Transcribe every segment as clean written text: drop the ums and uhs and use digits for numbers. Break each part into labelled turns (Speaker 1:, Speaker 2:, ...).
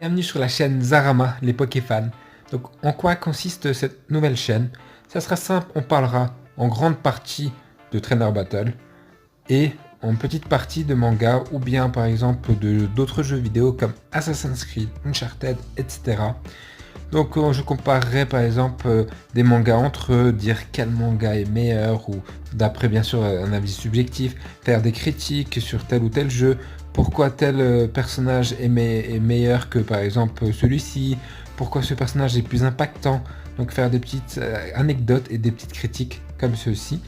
Speaker 1: Bienvenue sur la chaîne Zarama, les Pokéfans. Donc en quoi consiste cette nouvelle chaîne? Ça sera simple, on parlera en grande partie de Trainer Battle et en petite partie de manga ou bien par exemple d'autres jeux vidéo comme Assassin's Creed, Uncharted, etc. Donc je comparerai par exemple des mangas entre eux, dire quel manga est meilleur ou d'après bien sûr un avis subjectif, faire des critiques sur tel ou tel jeu, pourquoi tel personnage est meilleur que par exemple celui-ci, pourquoi ce personnage est plus impactant, donc faire des petites anecdotes et des petites critiques comme ceci.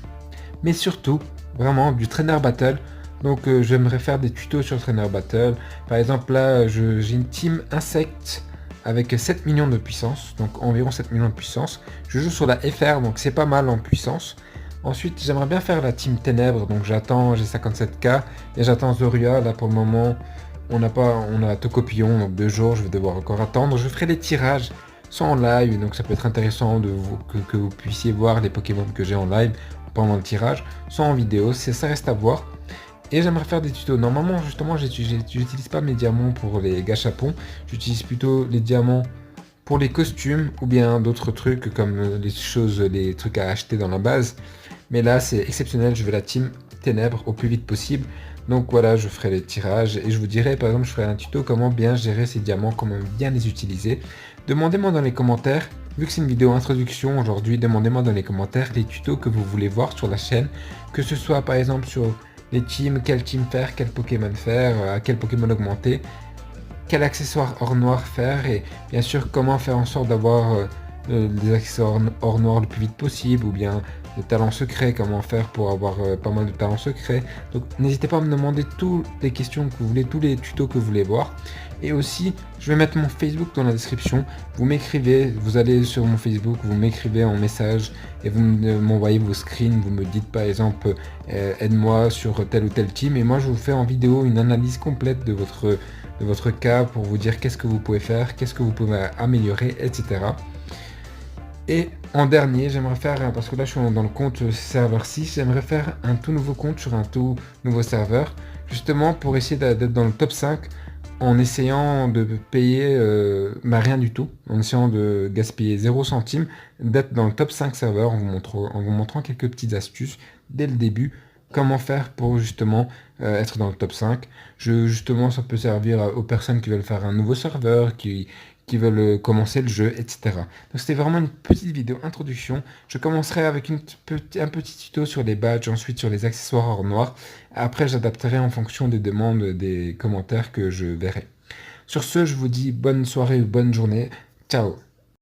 Speaker 1: Mais surtout, vraiment du Trainer Battle. Donc j'aimerais faire des tutos sur Trainer Battle. Par exemple là j'ai une team insecte avec 7 millions de puissance, donc environ 7 millions de puissance. Je joue sur la FR, donc c'est pas mal en puissance. Ensuite, j'aimerais bien faire la team Ténèbres, donc j'attends, j'ai 57k, et j'attends Zoria, là pour le moment, on a Tocopillon, donc 2 jours, je vais devoir encore attendre. Je ferai des tirages, soit en live, donc ça peut être intéressant que vous puissiez voir les Pokémon que j'ai en live pendant le tirage, soit en vidéo, ça reste à voir. Et j'aimerais faire des tutos. Normalement, justement, j'utilise pas mes diamants pour les gâchapons. J'utilise plutôt les diamants pour les costumes ou bien d'autres trucs comme les trucs à acheter dans la base. Mais là, c'est exceptionnel. Je veux la team ténèbres au plus vite possible. Donc voilà, je ferai les tirages et je vous dirai, par exemple, je ferai un tuto comment bien gérer ces diamants, comment bien les utiliser. Demandez-moi dans les commentaires. Vu que c'est une vidéo introduction aujourd'hui, demandez-moi dans les commentaires les tutos que vous voulez voir sur la chaîne. Que ce soit par exemple sur les teams, quel team faire, quel Pokémon faire, à quel Pokémon augmenter, quel accessoire hors noir faire et bien sûr comment faire en sorte d'avoir des accessoires hors noir le plus vite possible ou bien des talents secrets, comment faire pour avoir pas mal de talents secrets. Donc n'hésitez pas à me demander toutes les questions que vous voulez, tous les tutos que vous voulez voir. Et aussi, je vais mettre mon Facebook dans la description. Vous m'écrivez, vous allez sur mon Facebook, vous m'écrivez en message et vous m'envoyez vos screens. Vous me dites par exemple, aide-moi sur tel ou tel team. Et moi, je vous fais en vidéo une analyse complète de votre cas pour vous dire qu'est-ce que vous pouvez faire, qu'est-ce que vous pouvez améliorer, etc. Et en dernier, j'aimerais faire, parce que là je suis dans le compte serveur 6, j'aimerais faire un tout nouveau compte sur un tout nouveau serveur, justement pour essayer d'être dans le top 5 en essayant de payer rien du tout, en essayant de gaspiller 0 centime, d'être dans le top 5 serveur en vous montrant quelques petites astuces dès le début, comment faire pour justement être dans le top 5. Justement, ça peut servir aux personnes qui veulent faire un nouveau serveur, qui veulent commencer le jeu, etc. Donc c'était vraiment une petite vidéo introduction. Je commencerai avec un petit tuto sur les badges, ensuite sur les accessoires hors noir. Après, j'adapterai en fonction des demandes, des commentaires que je verrai. Sur ce, je vous dis bonne soirée ou bonne journée. Ciao!